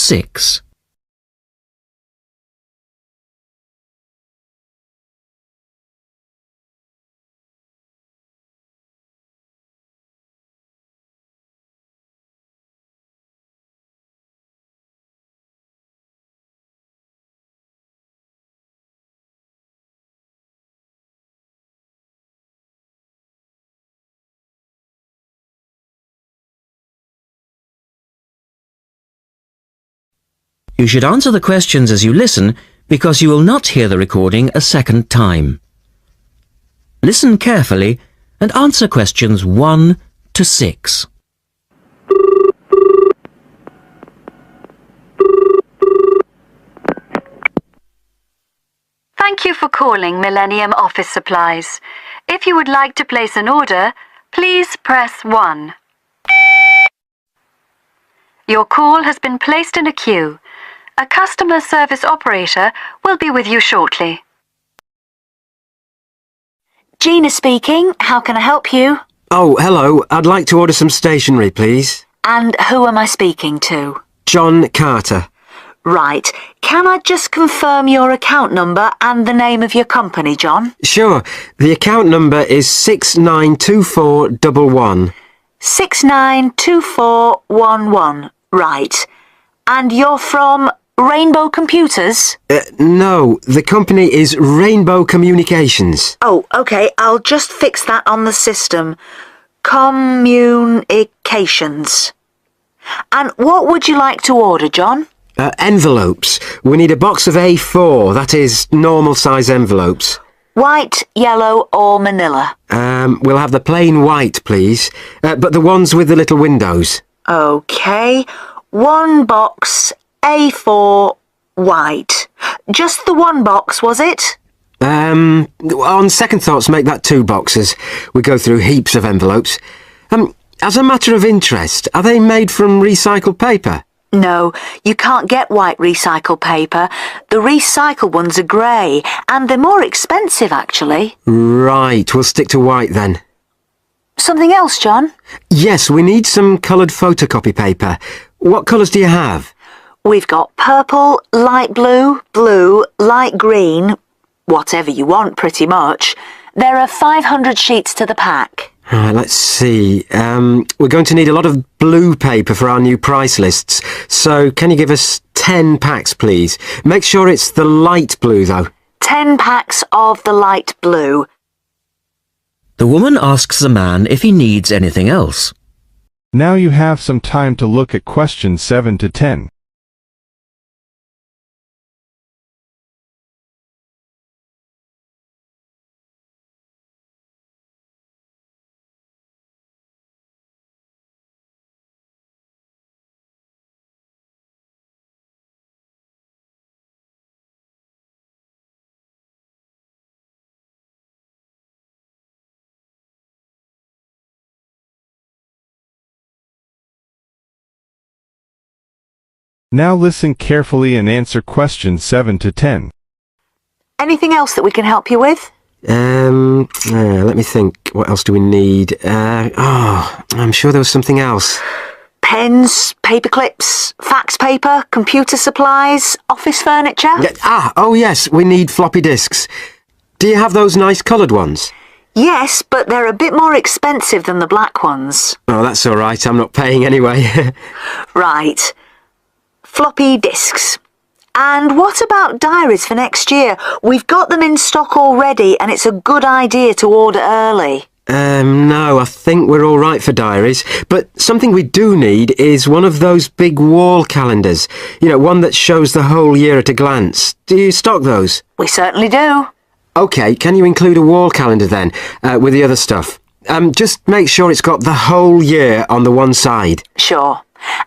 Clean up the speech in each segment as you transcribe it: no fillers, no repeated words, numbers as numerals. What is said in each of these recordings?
6. You should answer the questions as you listen, because you will not hear the recording a second time. Listen carefully and answer questions 1 to 6. Thank you for calling Millennium Office Supplies. If you would like to place an order, please press 1. Your call has been placed in a queue. A customer service operator will be with you shortly. Gina speaking. How can I help you? Oh, hello. I'd like to order some stationery, please. And who am I speaking to? John Carter. Right. Can I just confirm your account number and the name of your company, John? Sure. The account number is 692411. 692411. Right. And you're from Rainbow Computers? No, the company is Rainbow Communications. Oh, okay. I'll just fix that on the system. Communications. And what would you like to order, John? Envelopes. We need a box of A4, that is, normal size envelopes. White, yellow or manila? We'll have the plain white, please. But the ones with the little windows. Okay. One box, A4, white. Just the one box, was it? On second thoughts, make that 2 boxes. We go through heaps of envelopes. As a matter of interest, are they made from recycled paper? No, you can't get white recycled paper. The recycled ones are grey, and they're more expensive, actually. Right, we'll stick to white then. Something else, John? Yes, we need some coloured photocopy paper. What colours do you have? We've got purple, light blue, blue, light green, whatever you want, pretty much. There are 500 sheets to the pack. Let's see. We're going to need a lot of blue paper for our new price lists. So can you give us 10 packs, please? Make sure it's the light blue, though. 10 packs of the light blue. The woman asks the man if he needs anything else. Now you have some time to look at questions 7 to 10. Now listen carefully and answer questions 7 to 10. Anything else that we can help you with? Let me think. What else do we need? I'm sure there was something else. Pens, paper clips, fax paper, computer supplies, office furniture? Oh yes, we need floppy disks. Do you have those nice coloured ones? Yes, but they're a bit more expensive than the black ones. Oh, that's all right. I'm not paying anyway. Right. Floppy disks. And what about diaries for next year? We've got them in stock already, and it's a good idea to order early. No, I think we're all right for diaries. But something we do need is one of those big wall calendars. You know, one that shows the whole year at a glance. Do you stock those? We certainly do. OK, can you include a wall calendar then, with the other stuff? Just make sure it's got the whole year on the one side. Sure.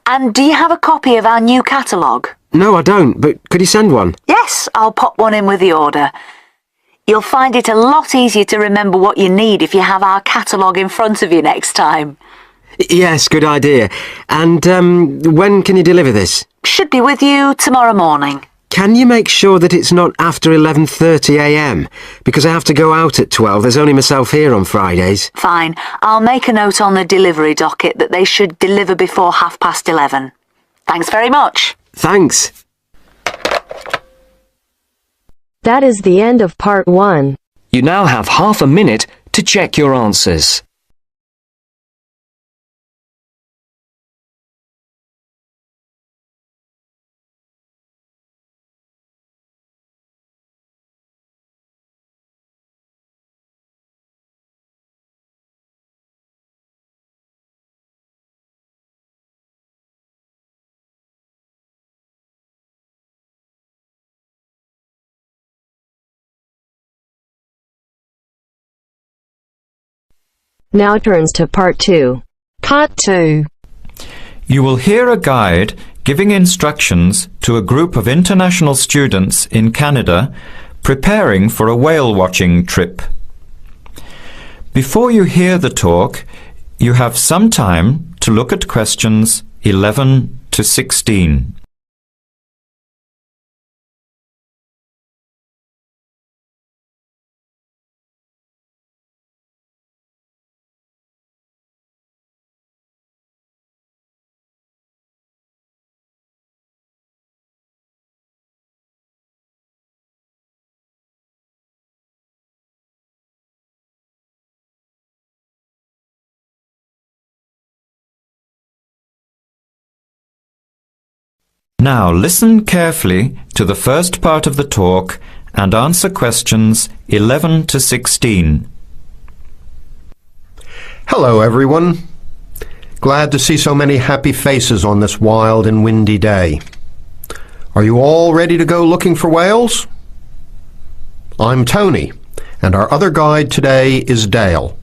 And do you have a copy of our new catalogue? No, I don't, but could you send one? Yes, I'll pop one in with the order. You'll find it a lot easier to remember what you need if you have our catalogue in front of you next time. Yes, good idea. And when can you deliver this? Should be with you tomorrow morning. Can you make sure that it's not after 11:30 a.m? Because I have to go out at 12. There's only myself here on Fridays. Fine. I'll make a note on the delivery docket that they should deliver before 11:30. Thanks very much. Thanks. That is the end of part 1. You now have half a minute to check your answers. Now turns to part 2. Part 2. You will hear a guide giving instructions to a group of international students in Canada preparing for a whale watching trip. Before you hear the talk, you have some time to look at questions 11 to 16. Now listen carefully to the first part of the talk and answer questions 11 to 16. Hello, everyone. Glad to see so many happy faces on this wild and windy day. Are you all ready to go looking for whales? I'm Tony, and our other guide today is Dale.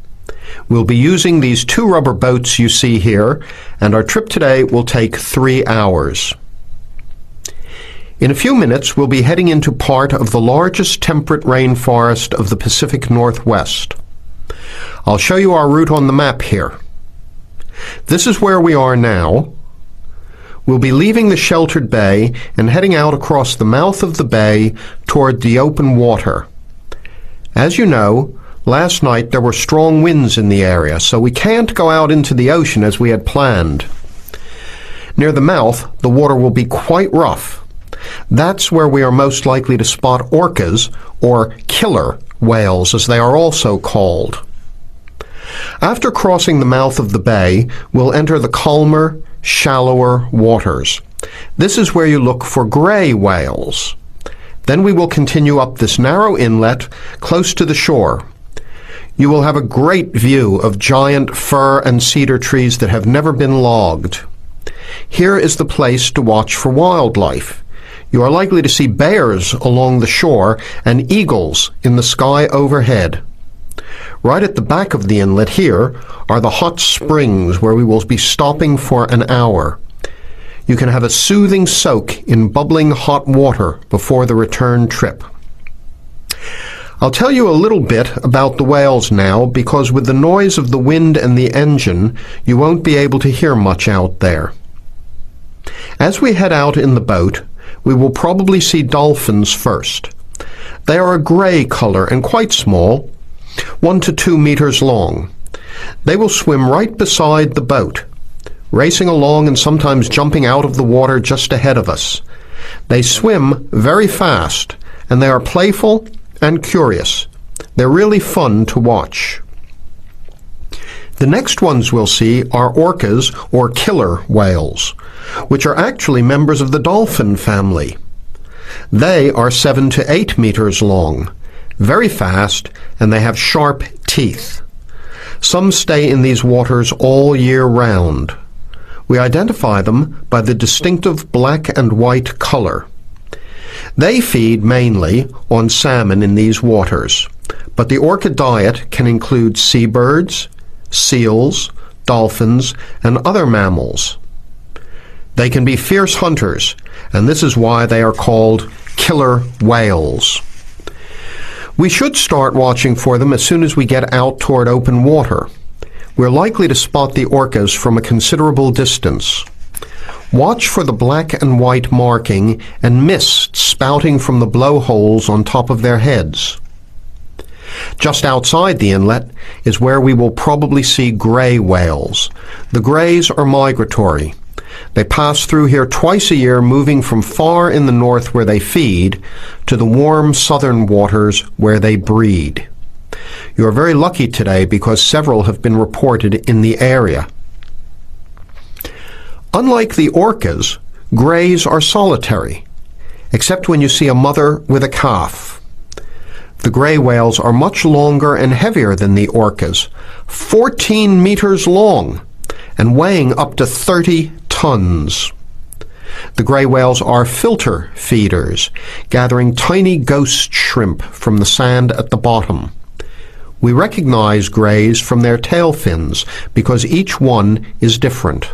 We'll be using these 2 rubber boats you see here, and our trip today will take 3 hours. In a few minutes, we'll be heading into part of the largest temperate rainforest of the Pacific Northwest. I'll show you our route on the map here. This is where we are now. We'll be leaving the sheltered bay and heading out across the mouth of the bay toward the open water. As you know, last night there were strong winds in the area, so we can't go out into the ocean as we had planned. Near the mouth, the water will be quite rough. That's where we are most likely to spot orcas, or killer whales as they are also called. After crossing the mouth of the bay, we'll enter the calmer, shallower waters. This is where you look for gray whales. Then we will continue up this narrow inlet close to the shore. You will have a great view of giant fir and cedar trees that have never been logged. Here is the place to watch for wildlife. You are likely to see bears along the shore and eagles in the sky overhead. Right at the back of the inlet here are the hot springs where we will be stopping for an hour. You can have a soothing soak in bubbling hot water before the return trip. I'll tell you a little bit about the whales now, because with the noise of the wind and the engine, you won't be able to hear much out there. As we head out in the boat, we will probably see dolphins first. They are a gray color and quite small, 1 to 2 meters long. They will swim right beside the boat, racing along and sometimes jumping out of the water just ahead of us. They swim very fast, and they are playful and curious. They're really fun to watch. The next ones we'll see are orcas, or killer whales, which are actually members of the dolphin family. They are 7 to 8 meters long, very fast, and they have sharp teeth. Some stay in these waters all year round. We identify them by the distinctive black and white color. They feed mainly on salmon in these waters, but the orca diet can include seabirds, seals, dolphins, and other mammals. They can be fierce hunters, and this is why they are called killer whales. We should start watching for them as soon as we get out toward open water. We're likely to spot the orcas from a considerable distance. Watch for the black and white marking and mist spouting from the blowholes on top of their heads. Just outside the inlet is where we will probably see gray whales. The grays are migratory. They pass through here twice a year, moving from far in the north where they feed to the warm southern waters where they breed. You are very lucky today because several have been reported in the area. Unlike the orcas, greys are solitary, except when you see a mother with a calf. The gray whales are much longer and heavier than the orcas, 14 meters long and weighing up to 30 tons. The gray whales are filter feeders, gathering tiny ghost shrimp from the sand at the bottom. We recognize greys from their tail fins because each one is different.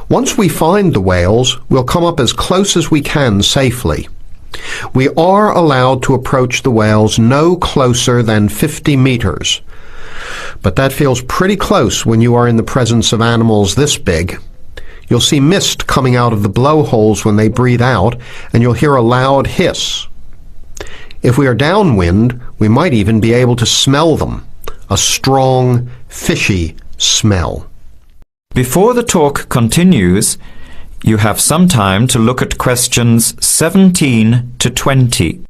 Once we find the whales, we'll come up as close as we can safely. We are allowed to approach the whales no closer than 50 meters. But that feels pretty close when you are in the presence of animals this big. You'll see mist coming out of the blowholes when they breathe out, and you'll hear a loud hiss. If we are downwind, we might even be able to smell them, a strong, fishy smell. Before the talk continues, you have some time to look at questions 17 to 20.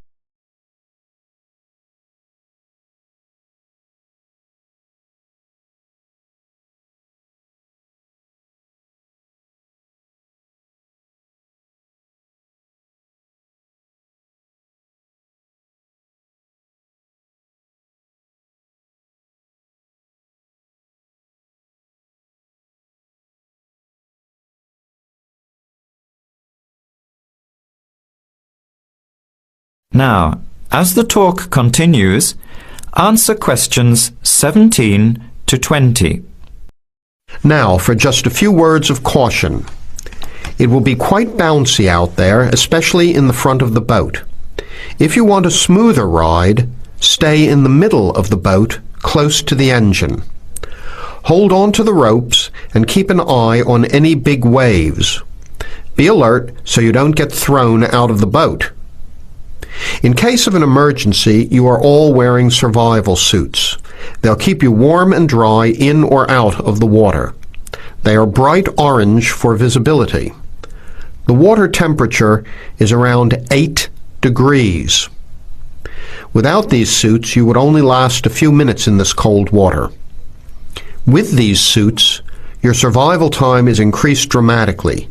Now, as the talk continues, answer questions 17 to 20. Now for just a few words of caution. It will be quite bouncy out there, especially in the front of the boat. If you want a smoother ride, stay in the middle of the boat, close to the engine. Hold on to the ropes and keep an eye on any big waves. Be alert so you don't get thrown out of the boat. In case of an emergency, you are all wearing survival suits. They'll keep you warm and dry in or out of the water. They are bright orange for visibility. The water temperature is around 8 degrees. Without these suits, you would only last a few minutes in this cold water. With these suits, your survival time is increased dramatically.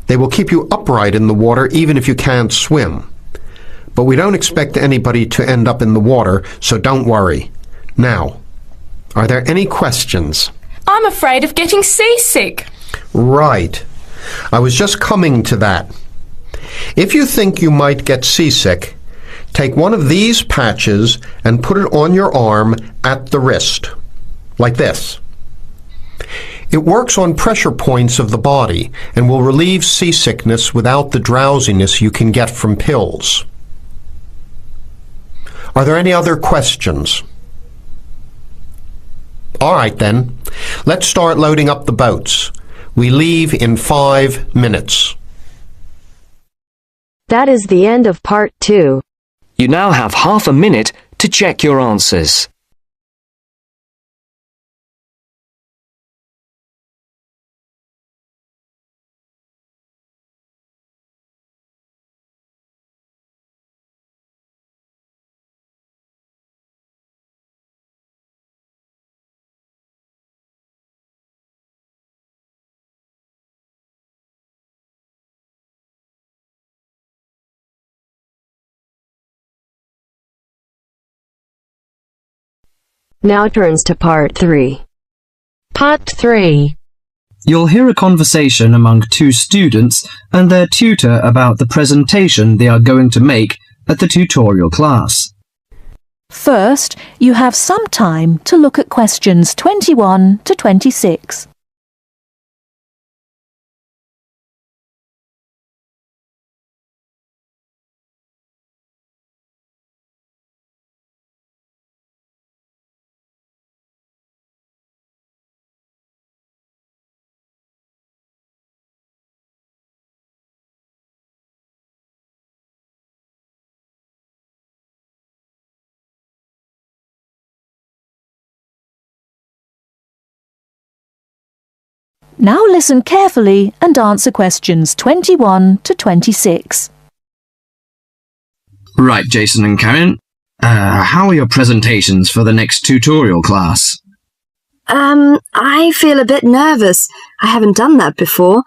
They will keep you upright in the water even if you can't swim. But we don't expect anybody to end up in the water, so don't worry. Now, are there any questions? I'm afraid of getting seasick. Right. I was just coming to that. If you think you might get seasick, take one of these patches and put it on your arm at the wrist, like this. It works on pressure points of the body and will relieve seasickness without the drowsiness you can get from pills. Are there any other questions? All right then, let's start loading up the boats. We leave in 5 minutes. That is the end of part 2. You now have half a minute to check your answers. Now turns to part 3. Part 3. You'll hear a conversation among two students and their tutor about the presentation they are going to make at the tutorial class. First, you have some time to look at questions 21 to 26. Now listen carefully and answer questions 21 to 26. Right, Jason and Karen. How are your presentations for the next tutorial class? I feel a bit nervous. I haven't done that before.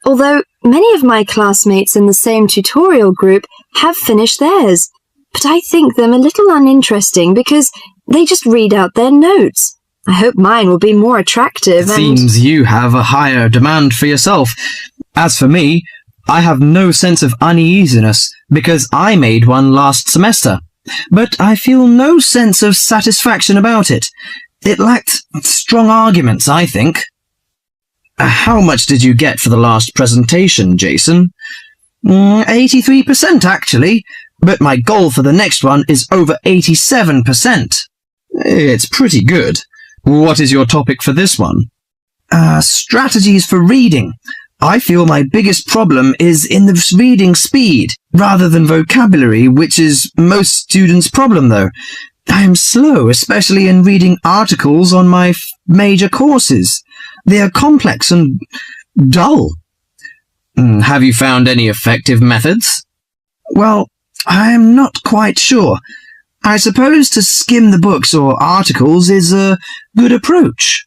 Although many of my classmates in the same tutorial group have finished theirs. But I think them a little uninteresting because they just read out their notes. I hope mine will be more attractive It seems you have a higher demand for yourself. As for me, I have no sense of uneasiness because I made one last semester. But I feel no sense of satisfaction about it. It lacked strong arguments, I think. How much did you get for the last presentation, Jason? 83% actually, but my goal for the next one is over 87%. It's pretty good. What is your topic for this one? Strategies for reading. I feel my biggest problem is in the reading speed, rather than vocabulary, which is most students' problem though. I am slow, especially in reading articles on my major courses. They are complex and dull. Have you found any effective methods? Well, I am not quite sure. I suppose to skim the books or articles is a good approach.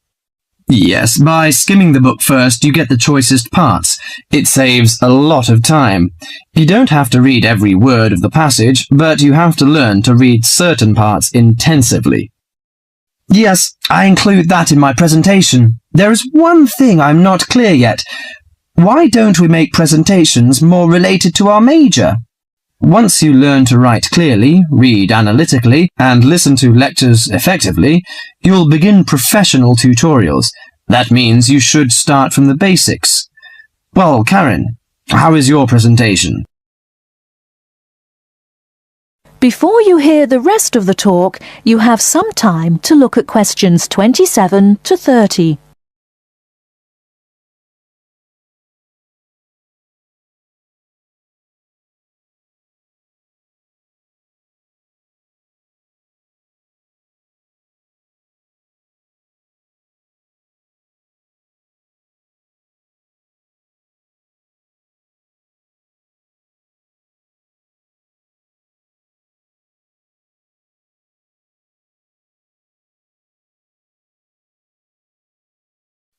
Yes, by skimming the book first, you get the choicest parts. It saves a lot of time. You don't have to read every word of the passage, but you have to learn to read certain parts intensively. Yes, I include that in my presentation. There is one thing I'm not clear yet. Why don't we make presentations more related to our major? Once you learn to write clearly, read analytically, and listen to lectures effectively, you'll begin professional tutorials. That means you should start from the basics. Well, Karen, how is your presentation? Before you hear the rest of the talk, you have some time to look at questions 27 to 30.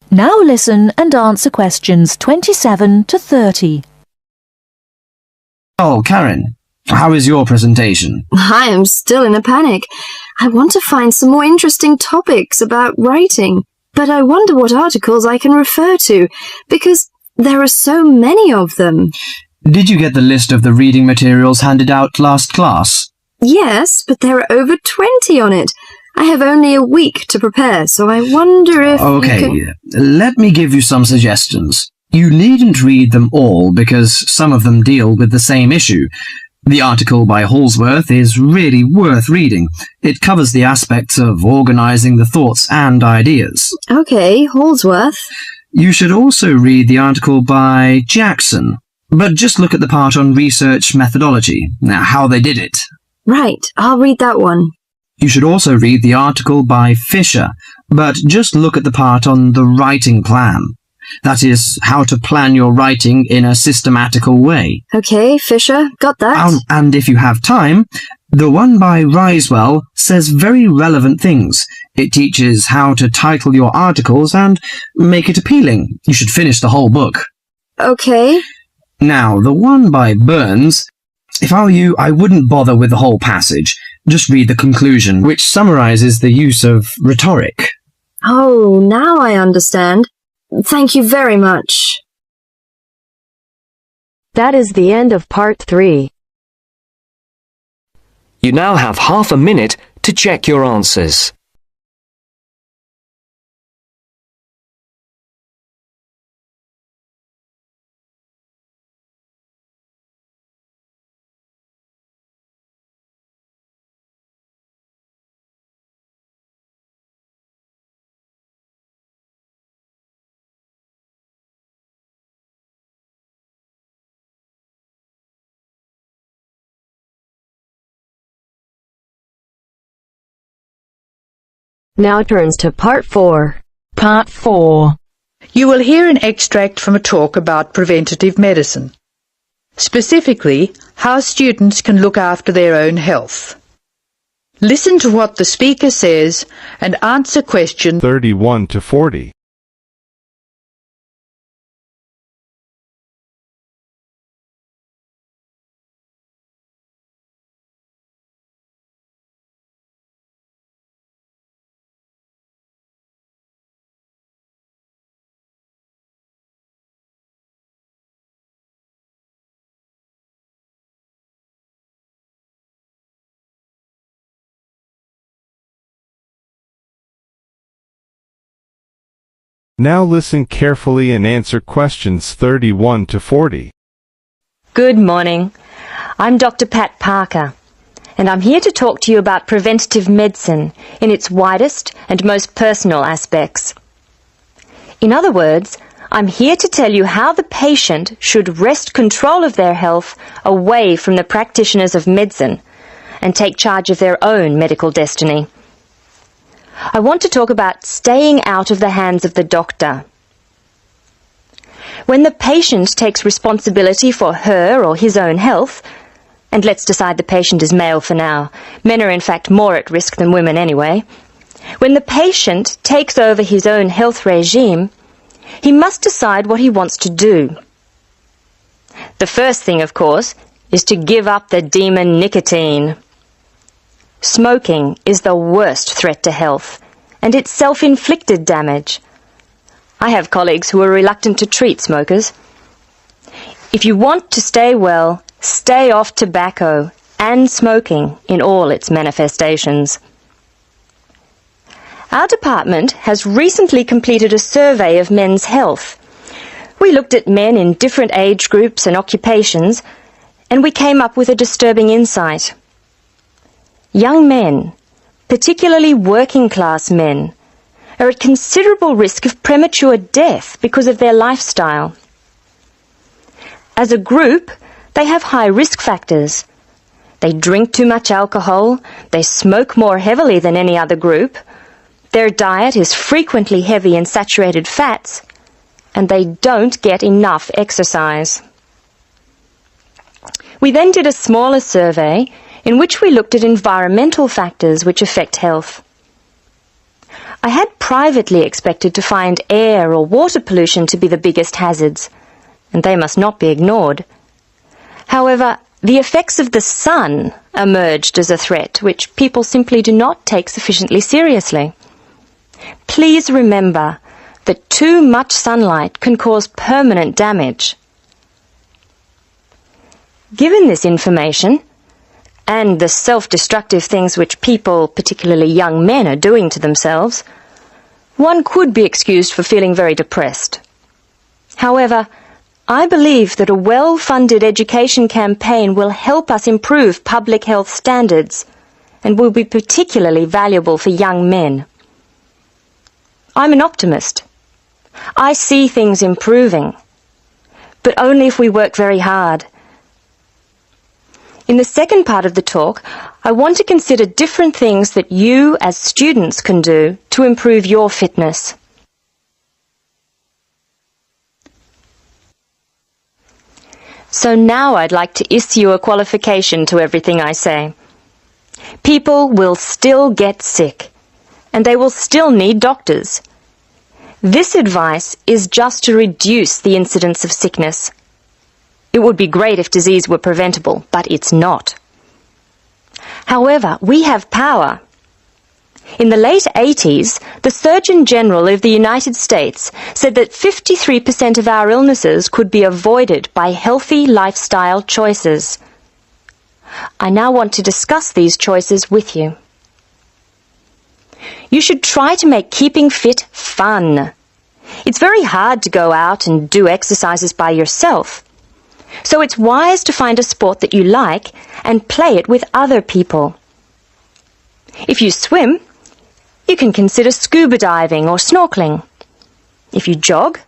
Now listen and answer questions 27 to 30. Oh, Karen, how is your presentation? I am still in a panic. I want to find some more interesting topics about writing, but I wonder what articles I can refer to, because there are so many of them. Did you get the list of the reading materials handed out last class? Yes, but there are over 20 on it. I have only a week to prepare, so I wonder if Okay, let me give you some suggestions. You needn't read them all because some of them deal with the same issue. The article by Holsworth is really worth reading. It covers the aspects of organizing the thoughts and ideas. Okay, Holsworth. You should also read the article by Jackson, but just look at the part on research methodology, how they did it. Right, I'll read that one. You should also read the article by Fisher, but just look at the part on the writing plan. That is, how to plan your writing in a systematical way. Okay, Fisher, got that. And if you have time, the one by Risewell says very relevant things. It teaches how to title your articles and make it appealing. You should finish the whole book. Okay. Now, the one by Burns, if I were you, I wouldn't bother with the whole passage. Just read the conclusion, which summarizes the use of rhetoric. Oh, now I understand. Thank you very much. That is the end of part 3. You now have half a minute to check your answers. Now turns to part 4. Part 4. You will hear an extract from a talk about preventative medicine, specifically how students can look after their own health. Listen to what the speaker says and answer question 31 to 40. Now listen carefully and answer questions 31 to 40. Good morning. I'm Dr. Pat Parker, and I'm here to talk to you about preventative medicine in its widest and most personal aspects. In other words, I'm here to tell you how the patient should wrest control of their health away from the practitioners of medicine and take charge of their own medical destiny. I want to talk about staying out of the hands of the doctor. When the patient takes responsibility for her or his own health, and let's decide the patient is male for now, men are in fact more at risk than women anyway, when the patient takes over his own health regime, he must decide what he wants to do. The first thing, of course, is to give up the demon nicotine. Smoking is the worst threat to health, and it's self-inflicted damage. I have colleagues who are reluctant to treat smokers. If you want to stay well, stay off tobacco and smoking in all its manifestations. Our department has recently completed a survey of men's health. We looked at men in different age groups and occupations, and we came up with a disturbing insight. Young men, particularly working-class men, are at considerable risk of premature death because of their lifestyle. As a group, they have high risk factors. They drink too much alcohol, they smoke more heavily than any other group, their diet is frequently heavy in saturated fats, and they don't get enough exercise. We then did a smaller survey in which we looked at environmental factors which affect health. I had privately expected to find air or water pollution to be the biggest hazards, and they must not be ignored. However, the effects of the sun emerged as a threat which people simply do not take sufficiently seriously. Please remember that too much sunlight can cause permanent damage. Given this information, and the self-destructive things which people, particularly young men, are doing to themselves, one could be excused for feeling very depressed. However, I believe that a well-funded education campaign will help us improve public health standards and will be particularly valuable for young men. I'm an optimist. I see things improving, but only if we work very hard. In the second part of the talk, I want to consider different things that you as students can do to improve your fitness. So now I'd like to issue a qualification to everything I say. People will still get sick, and they will still need doctors. This advice is just to reduce the incidence of sickness. It would be great if disease were preventable, but it's not. However, we have power. In the late 80s, the Surgeon General of the United States said that 53% of our illnesses could be avoided by healthy lifestyle choices. I now want to discuss these choices with you. You should try to make keeping fit fun. It's very hard to go out and do exercises by yourself. So it's wise to find a sport that you like and play it with other people. If you swim, you can consider scuba diving or snorkeling. If you jog,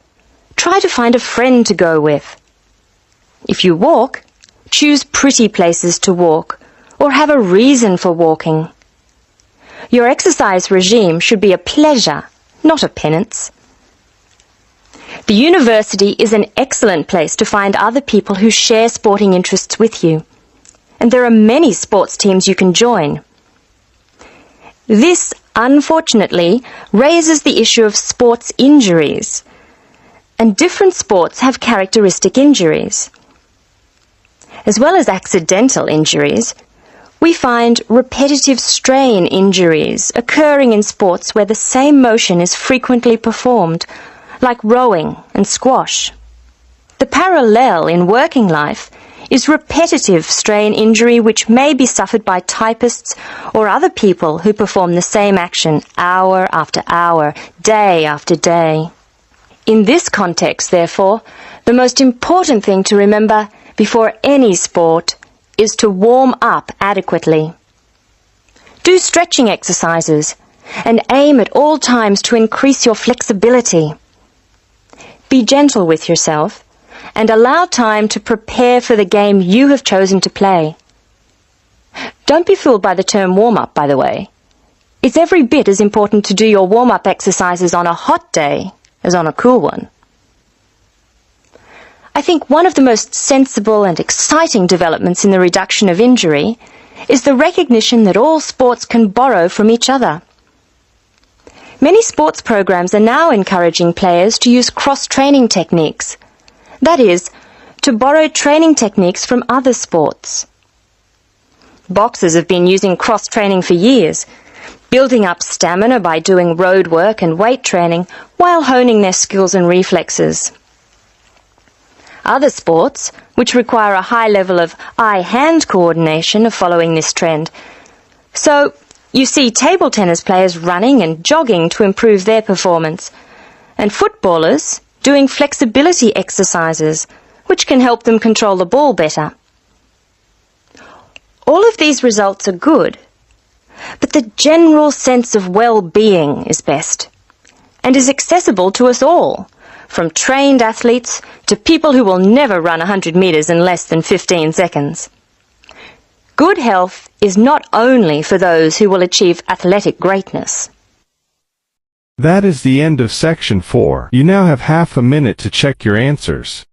try to find a friend to go with. If you walk, choose pretty places to walk or have a reason for walking. Your exercise regime should be a pleasure, not a penance. The university is an excellent place to find other people who share sporting interests with you, and there are many sports teams you can join. This, unfortunately, raises the issue of sports injuries, and different sports have characteristic injuries. As well as accidental injuries, we find repetitive strain injuries occurring in sports where the same motion is frequently performed, like rowing and squash. The parallel in working life is repetitive strain injury which may be suffered by typists or other people who perform the same action hour after hour, day after day. In this context, therefore, the most important thing to remember before any sport is to warm up adequately. Do stretching exercises and aim at all times to increase your flexibility. Be gentle with yourself and allow time to prepare for the game you have chosen to play. Don't be fooled by the term warm-up, by the way. It's every bit as important to do your warm-up exercises on a hot day as on a cool one. I think one of the most sensible and exciting developments in the reduction of injury is the recognition that all sports can borrow from each other. Many sports programs are now encouraging players to use cross-training techniques. That is, to borrow training techniques from other sports. Boxers have been using cross-training for years, building up stamina by doing road work and weight training while honing their skills and reflexes. Other sports, which require a high level of eye-hand coordination, are following this trend. So, you see table tennis players running and jogging to improve their performance, and footballers doing flexibility exercises, which can help them control the ball better. All of these results are good, but the general sense of well-being is best, and is accessible to us all, from trained athletes to people who will never run 100 meters in less than 15 seconds. Good health is not only for those who will achieve athletic greatness. That is the end of section 4. You now have half a minute to check your answers.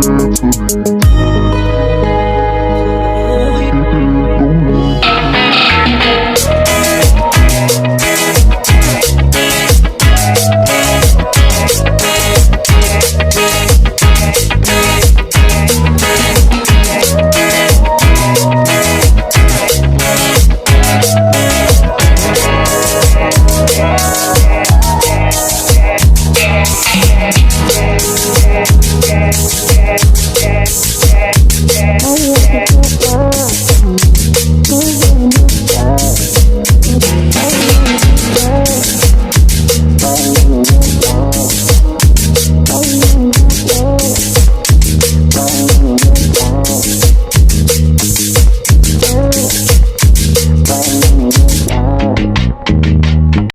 Give it to me.